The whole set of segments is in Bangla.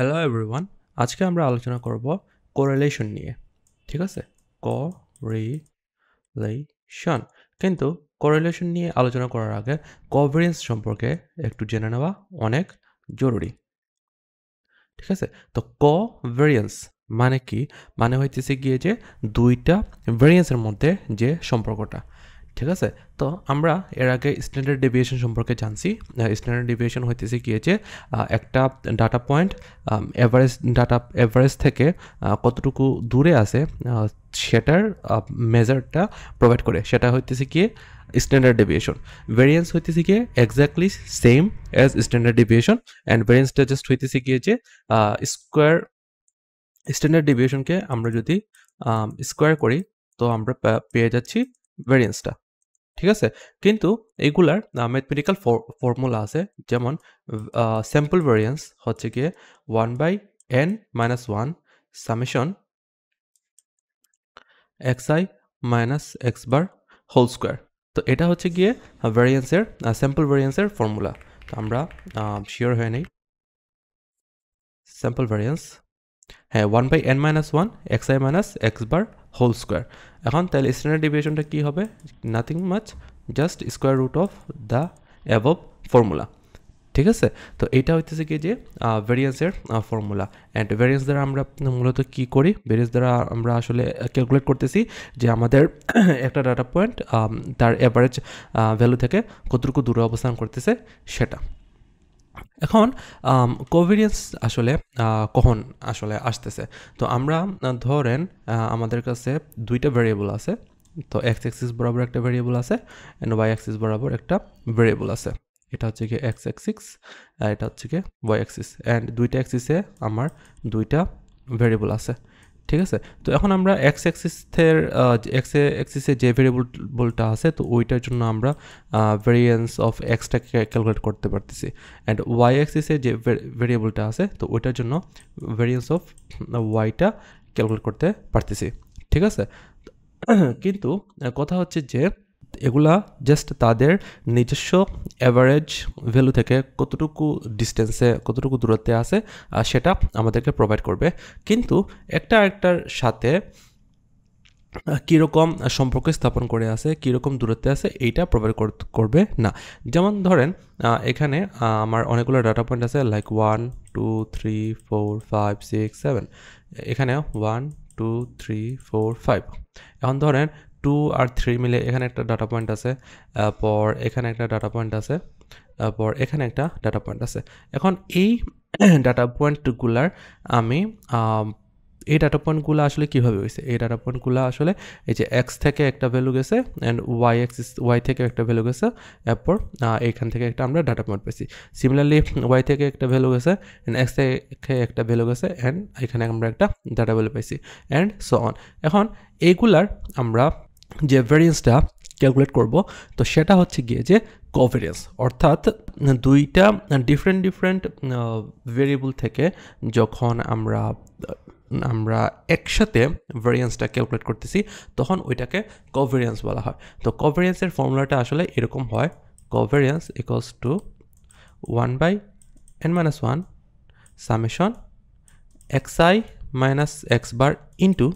হ্যালো এভরিওয়ান, আজকে আমরা আলোচনা করব কোরিলেশন নিয়ে। ঠিক আছে, কোরিলেশন। কিন্তু কোরিলেশন নিয়ে আলোচনা করার আগে কোভ্যারিয়েন্স সম্পর্কে একটু জেনে নেওয়া অনেক জরুরি। ঠিক আছে, তো কোভ্যারিয়েন্স মানে কি? মানে হইতেছে গিয়ে যে দুইটা ভ্যারিয়েন্সের মধ্যে যে সম্পর্কটা। ঠিক আছে, তো আমরা এর আগে স্ট্যান্ডার্ড ডেভিয়েশন সম্পর্কে জানছি। স্ট্যান্ডার্ড ডেভিয়েশন হইতেছে গিয়ে যে একটা ডাটা পয়েন্ট এভারেজ থেকে কতটুকু দূরে আছে সেটার মেজারটা প্রোভাইড করে, সেটা হইতেছে গিয়ে স্ট্যান্ডার্ড ডেভিয়েশন। ভেরিয়েন্স হইতেছে গিয়ে exactly same as standard deviation, and ভেরিয়েন্সটা জাস্ট হইতেছে গিয়ে যে স্কোয়ার। স্ট্যান্ডার্ড ডেভিয়েশনকে আমরা যদি স্কোয়ার করি তো আমরা পেয়ে যাচ্ছি ভেরিয়েন্সটা। ঠিক আছে, কিন্তু এইগুলার ম্যাথমেটিক্যাল ফর্মুলা আছে। যেমন স্যাম্পল ভেরিয়েন্স হচ্ছে গিয়ে 1/n-1 summation xi minus X bar whole square. তো এটা হচ্ছে গিয়ে ভেরিয়েন্সের স্যাম্পল ভেরিয়েন্সের ফর্মুলা। তো আমরা শিওর হয়ে নেই। স্যাম্পল ভেরিয়েন্স, হ্যাঁ, 1/n-1 xi minus X bar whole square. এখন তাহলে স্ট্যান্ডার্ড ডেভিয়েশনটা কী হবে? Nothing much, just square root of the above formula. ঠিক আছে, তো এইটা হইতেছে কি যে ভেরিয়েন্সের ফর্মুলা। অ্যান্ড ভেরিয়েন্স দ্বারা আমরা মূলত কী করি? ভেরিয়েন্স দ্বারা আমরা আসলে ক্যালকুলেট করতেছি যে আমাদের একটা ডাটা পয়েন্ট তার অ্যাভারেজ ভ্যালু থেকে কতটুকু দূরে অবস্থান করতেছে সেটা। এখন কোভেরিয়েন্স আসলে কখন আসলে আসতেছে? তো আমরা ধরেন আমাদের কাছে দুইটা ভ্যারিয়েবল আছে। তো এক্স অ্যাক্সিস বরাবর একটা ভ্যারিয়েবল আছে, অ্যান্ড ওয়াই অ্যাক্সিস বরাবর একটা ভ্যারিয়েবল আছে। এটা হচ্ছে কি এক্স অ্যাক্সিস, এটা হচ্ছে কি ওয়াই অ্যাক্সিস, অ্যান্ড দুইটা অ্যাক্সিসে আমার দুইটা ভ্যারিয়েবল আছে। ঠিক আছে, তো এখন আমরা এক্স অ্যাক্সিসে যে ভেরিয়েবলটা আছে তো ওইটার জন্য আমরা ভেরিয়েন্স অফ এক্সটাকে ক্যালকুলেট করতে পারতেছি, অ্যান্ড ওয়াই অ্যাক্সিসে যে ভেরিয়েবলটা আছে তো ওইটার জন্য ভেরিয়েন্স অফ ওয়াইটা ক্যালকুলেট করতে পারতেছি। ঠিক আছে, কিন্তু কথা হচ্ছে যে এগুলা জাস্ট তাদের নিজস্ব অ্যাভারেজ ভ্যালু থেকে কতটুকু ডিস্টেন্সে, কতটুকু দূরত্বে আছে সেটা আমাদেরকে প্রোভাইড করবে। কিন্তু একটা আরেকটার সাথে কীরকম সম্পর্ক স্থাপন করে আছে, কীরকম দূরত্বে আছে, এইটা প্রোভাইড করবে না। যেমন ধরেন এখানে আমার অনেকগুলো ডাটা পয়েন্ট আছে, লাইক 1 2 3 4 5 6 7। এখানে 1 2 3 4 5। এখন ধরেন 2 আর 3 মিলে এখানে একটা ডাটা পয়েন্ট আছে, পর এখানে একটা ডাটা পয়েন্ট আছে, পর এখানে একটা ডাটা পয়েন্ট আছে। এখন এই ডাটা পয়েন্টগুলার আমি এই ডাটা পয়েন্টগুলো আসলে কীভাবে হয়েছে? এই ডাটা পয়েন্টগুলো আসলে এই যে এক্স থেকে একটা ভ্যালু গেছে, অ্যান্ড ওয়াই থেকে একটা ভ্যালু গেছে, এরপর এইখান থেকে একটা আমরা ডাটা পয়েন্ট পেয়েছি। সিমিলারলি ওয়াই থেকে একটা ভ্যালু গেছে, অ্যান্ড এক্স থেকে একটা ভ্যালু গেছে, অ্যান্ড এখানে আমরা একটা ডাটা ভ্যালু পাইছি, অ্যান্ড সো অন। এখন এইগুলার আমরা যে ভ্যারিয়েন্সটা ক্যালকুলেট করব তো সেটা হচ্ছে গিয়ে যে কোভেরিয়েন্স, অর্থাৎ দুইটা ডিফারেন্ট ভেরিয়েবল থেকে যখন আমরা একসাথে ভেরিয়েন্সটা ক্যালকুলেট করতেছি তখন ওইটাকে কোভেরিয়েন্স বলা হয়। তো কোভেরিয়েন্সের ফর্মুলাটা আসলে এরকম হয়, covariance equals to 1/n-1 summation xi minus X bar into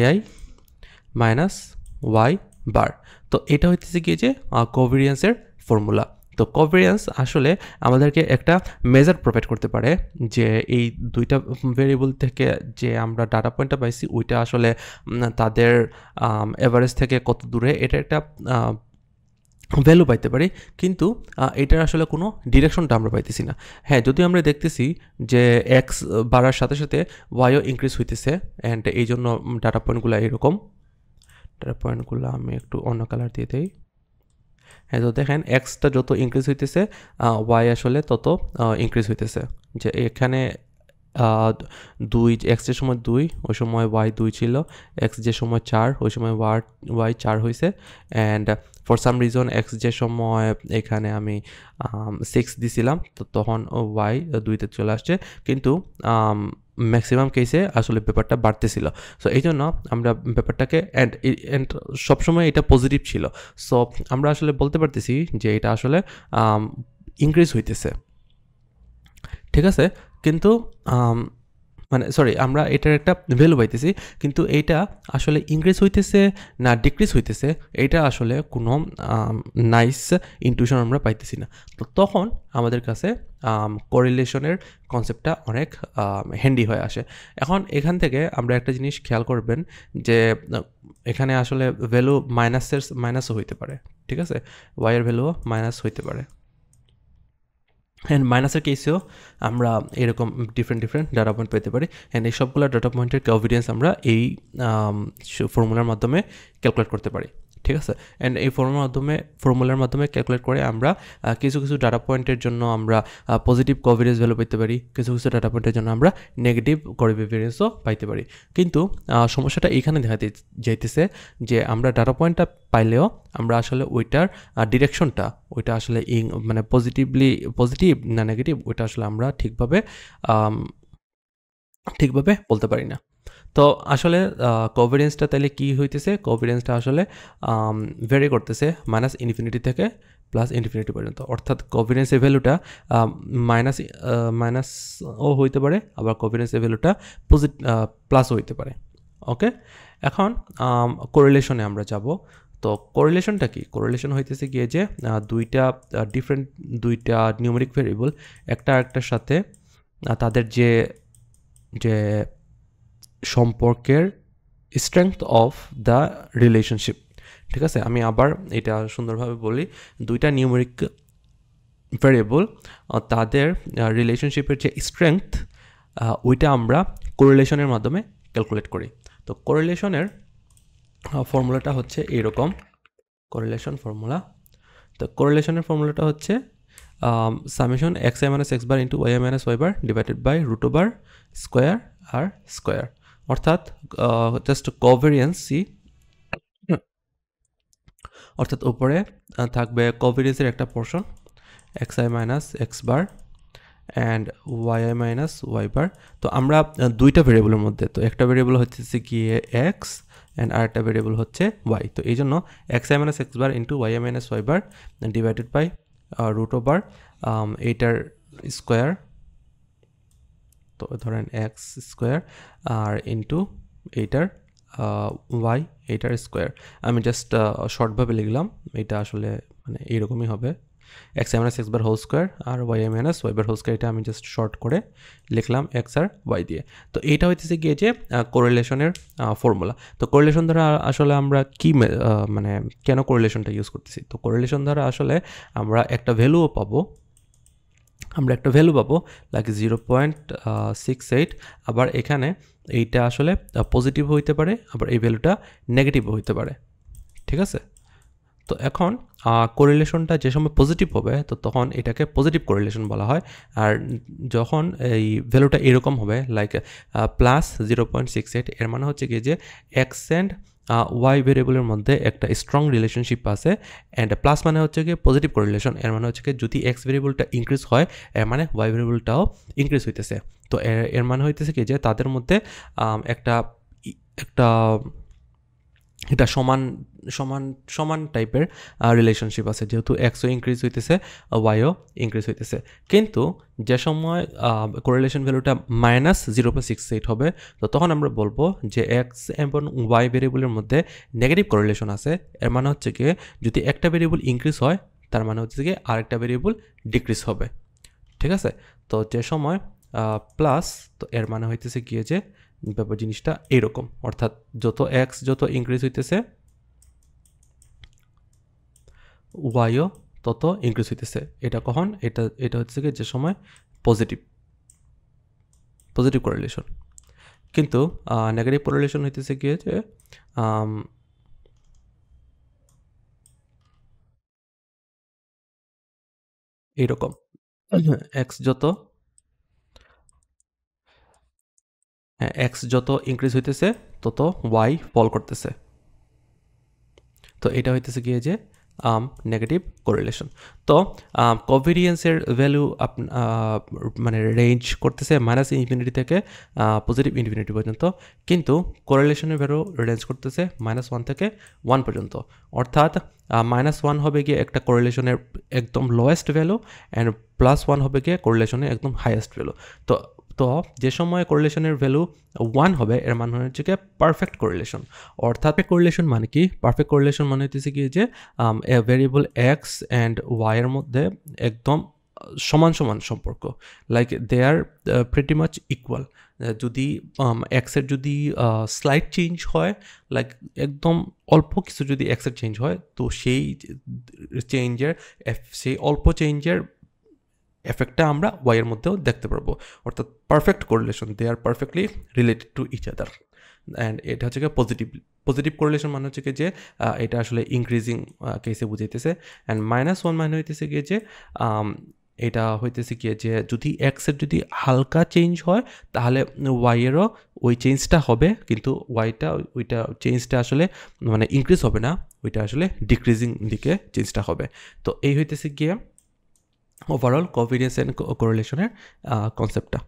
yi minus Y bar. তো এটা হইতেছে গিয়ে যে কোভেরিয়েন্সের ফর্মুলা। তো কোভেরিয়েন্স আসলে আমাদেরকে একটা মেজার প্রোভাইড করতে পারে যে এই দুইটা ভেরিয়েবল থেকে যে আমরা ডাটা পয়েন্টটা পাইছি ওইটা আসলে তাদের এভারেজ থেকে কত দূরে, এটা একটা ভ্যালু পাইতে পারি। কিন্তু এটার আসলে কোনো ডিরেকশনটা আমরা পাইতেছি না। হ্যাঁ, যদিও আমরা দেখতেছি যে এক্স বাড়ার সাথে সাথে ওয়াইও ইনক্রিজ হইতেছে, অ্যান্ড এই জন্য ডাটা পয়েন্টগুলো এরকম। ডাটা পয়েন্টগুলো আমি একটু অন্য কালার দিয়ে দিই। হ্যাঁ, তো দেখেন এক্সটা যত ইনক্রিজ হইতেছে ওয়াই আসলে তত ইনক্রিজ হইতেছে। যে এখানে 2, এক্সের সময় 2, ওই সময় ওয়াই 2 ছিল। এক্স যে সময় 4, ওই সময় ওয়াই 4 হয়েছে। And for some reason x যে সময় এখানে আমি 6 দিছিলাম তো তখন ওয়াই 2তে চলে আসছে, কিন্তু ম্যাক্সিমাম কেসে আসলে ব্যাপারটা বাড়তেছিল। সো এই জন্য আমরা ব্যাপারটাকে অ্যান্ড সবসময় এটা পজিটিভ ছিল। সো আমরা আসলে বলতে পারতেছি যে এটা আসলে ইনক্রিজ হইতেছে। ঠিক আছে? কিন্তু মানে সরি আমরা এটার একটা ভ্যালু পাইতেছি, কিন্তু এইটা আসলে ইনক্রিজ হইতেছে না ডিক্রিজ হইতেছে, এইটা আসলে কোনো নাইস ইনটিউশন আমরা পাইতেছি না। তো তখন আমাদের কাছে কোরিলেশনের কনসেপ্টটা অনেক হ্যান্ডি হয়ে আসে। এখন এখান থেকে আমরা একটা জিনিস খেয়াল করবেন যে এখানে আসলে ভ্যালু মাইনাসও হইতে পারে, ঠিক আছে? ওয়াইয়ের ভ্যালুও মাইনাস হইতে পারে। অ্যান্ড মাইনাসের কেসেও আমরা এরকম ডিফারেন্ট ডাটা পয়েন্ট পেতে পারি। অ্যান্ড এই সবগুলো ডাটা পয়েন্টের কোএফিসিয়েন্স আমরা এই ফর্মুলার মাধ্যমে ক্যালকুলেট করতে পারি, ঠিক আছে? অ্যান্ড এই ফর্মুলার মাধ্যমে ক্যালকুলেট করে আমরা কিছু ডাটা পয়েন্টের জন্য আমরা পজিটিভ কোএফিসিয়েন্স ভ্যালু পেতে পারি, কিছু ডাটা পয়েন্টের জন্য আমরা নেগেটিভ কোএফিসিয়েন্সও পাইতে পারি। কিন্তু সমস্যাটা এইখানে দেখা যাইতেছে যে আমরা ডাটা পয়েন্টটা পাইলেও আমরা আসলে ওইটার ডিরেকশনটা, ওইটা আসলে মানে পজিটিভ না নেগেটিভ, ওইটা আসলে আমরা ঠিকভাবে বলতে পারি না। তো আসলে কোভেরিয়েন্সটা তাইলে কি হইতেছে? কোভেরিয়েন্সটা আসলে ভ্যারি করতেছে -ইনফিনিটি থেকে +ইনফিনিটি পর্যন্ত। অর্থাৎ কোভেরিয়েন্সের ভ্যালুটা মাইনাসও হইতে পারে, আবার কোভেরিয়েন্সের ভ্যালুটা প্লাসও হইতে পারে। ওকে, এখন কোরিলেশনে আমরা যাব। তো কোরিলেশনটা কি? কোরিলেশন হইতেছে গিয়ে যে দুইটা নিউমেরিক ভেরিয়েবল একটা আরেকটার সাথে তাদের যে সম্পর্কের স্ট্রেংথ অফ দ্য রিলেশনশিপ, ঠিক আছে? আমি আবার এটা সুন্দরভাবে বলি, দুইটা নিউমেরিক ভেরিয়েবল তাদের রিলেশনশিপের যে স্ট্রেংথ ওইটা আমরা কোরিলেশনের মাধ্যমে ক্যালকুলেট করি। তো কোরিলেশনের ফর্মুলাটা হচ্ছে এইরকম, কোরিলেশন ফর্মুলা। তো কোরিলেশনের ফর্মুলাটা হচ্ছে summation xi - x bar into y - y bar divided by √ square আর স্কোয়ার। অর্থাৎ জাস্ট কোভেরিয়েন্সি, অর্থাৎ উপরে থাকবে কোভেরিয়েন্সের একটা portion xi - x bar and yi - y bar. তো আমরা দুইটা ভেরিয়েবলের মধ্যে, তো একটা ভেরিয়েবল হচ্ছে গিয়ে x অ্যান্ড আরেকটা ভেরিয়েবল হচ্ছে y। তো এই জন্য xi - x bar into y - y bar divided by √ এইটার স্কোয়ার, তো ধরেন x স্কোয়ার আর ইন্টু এইটার y, এইটার স্কোয়ার। আমি জাস্ট শর্টভাবে লিখলাম, এটা আসলে মানে এইরকমই হবে, xi - x bar whole square আর y - y bar whole square. এটা আমি জাস্ট শর্ট করে লিখলাম x আর y দিয়ে। তো এইটা হইতেছে গিয়ে যে কোরিলেশনের ফর্মুলা। তো কোরিলেশন দ্বারা আসলে আমরা কি মানে কেন কোরিলেশনটা ইউজ করতেছি? তো কোরিলেশন দ্বারা আসলে আমরা একটা ভ্যালু পাবো লাইক 0.68। আবার এখানে এইটা আসলে পজিটিভ হইতে পারে, আবার এই ভ্যালুটা নেগেটিভও হইতে পারে, ঠিক আছে? তো এখন কোরিলেশনটা যে সময় পজিটিভ হবে তো তখন এটাকে পজিটিভ কোরিলেশন বলা হয়। আর যখন এই ভ্যালুটা এরকম হবে লাইক +0.68, এর মানে হচ্ছে কি যে এক্স অ্যান্ড ওয়াই ভেরিয়েবলের মধ্যে একটা স্ট্রং রিলেশনশিপ আছে। অ্যান্ড প্লাস মানে হচ্ছে কি পজিটিভ কোরিলেশন, এর মানে হচ্ছে কি যদি এক্স ভেরিয়েবলটা ইনক্রিজ হয় এর মানে ওয়াই ভেরিয়েবলটাও ইনক্রিজ হইতেছে। তো এর মানে হইতেছে কি যে তাদের মধ্যে একটা এটা সমান টাইপের রিলেশনশিপ আছে, যেহেতু এক্সও ইনক্রিজ হইতেছে ওয়াইও ইনক্রিজ হইতেছে। কিন্তু যে সময় কোরিলেশন ভ্যালুটা -0.68 হবে তো তখন আমরা বলবো যে এক্স এবং ওয়াই ভেরিয়েবলের মধ্যে নেগেটিভ কোরিলেশন আছে। এর মানে হচ্ছে কি যদি একটা ভেরিয়েবল ইনক্রিজ হয় তার মানে হচ্ছে কি আরেকটা ভেরিয়েবল ডিক্রিজ হবে, ঠিক আছে? তো যে সময় প্লাস, তো এর মানে হইতেছে গিয়ে যে ব্যাপার জিনিসটা এরকম, অর্থাৎ যত ইনক্রিজ হইতেছে ওয়াইও তত ইনক্রিজ হইতেছে। এটা কখন? এটা হচ্ছে কি যে সময় পজিটিভ কোরিলেশন। কিন্তু নেগেটিভ কোরিলেশন হইতেছে গিয়ে যে এইরকম, এক্স যত ইনক্রিজ হইতেছে তত ওয়াই ফল করতেছে। তো এটা হইতেছে গিয়ে যে নেগেটিভ কোরিলেশন। তো কোভেরিয়েন্সের ভ্যালু মানে রেঞ্জ করতেছে -ইনফিনিটি থেকে পজিটিভ ইনফিনিটি পর্যন্ত, কিন্তু কোরিলেশনের ভ্যালু রেঞ্জ করতেছে -1 থেকে 1 পর্যন্ত। অর্থাৎ -1 হবে গিয়ে একটা কোরিলেশনের একদম লোয়েস্ট ভ্যালু অ্যান্ড +1 হবে গিয়ে কোরিলেশনের একদম হাইয়েস্ট ভ্যালু। তো তো যে সময় কোরিলেশনের ভ্যালু 1 হবে এর মানে হচ্ছে গিয়ে পারফেক্ট কোরিলেশন। অর্থাৎ কোরিলেশন মানে কি? পারফেক্ট কোরিলেশন মানে হচ্ছে কি যে ভ্যারিয়েবল এক্স অ্যান্ড ওয়াই এর মধ্যে একদম সমান সমান সম্পর্ক, লাইক দে আর প্রিটি মাচ ইকুয়াল। যদি এক্সের যদি স্লাইট চেঞ্জ হয়, লাইক একদম অল্প কিছু যদি এক্সের চেঞ্জ হয়, তো সেই অল্প চেঞ্জের এফেক্টটা আমরা ওয়াইয়ের মধ্যেও দেখতে পারবো। অর্থাৎ perfect correlation, they are perfectly related to each other. And এটা হচ্ছে গিয়ে পজিটিভ কোরিলেশন মানে হচ্ছে কি যে এটা আসলে ইনক্রিজিং কেসে বুঝাইতেছে। অ্যান্ড -1 মানে হইতেছে গিয়ে যে এটা হইতেছে গিয়ে যে যদি এক্সের যদি হালকা চেঞ্জ হয় তাহলে ওয়াইয়েরও ওই চেঞ্জটা হবে, কিন্তু ওইটা চেঞ্জটা আসলে মানে ইনক্রিজ হবে না, ওইটা আসলে ডিক্রিজিং দিকে চেঞ্জটা হবে। তো এই হইতেছে গিয়ে ওভারঅল কোভেরিয়েন্স অ্যান্ড কোরিলেশনের কনসেপ্টটা।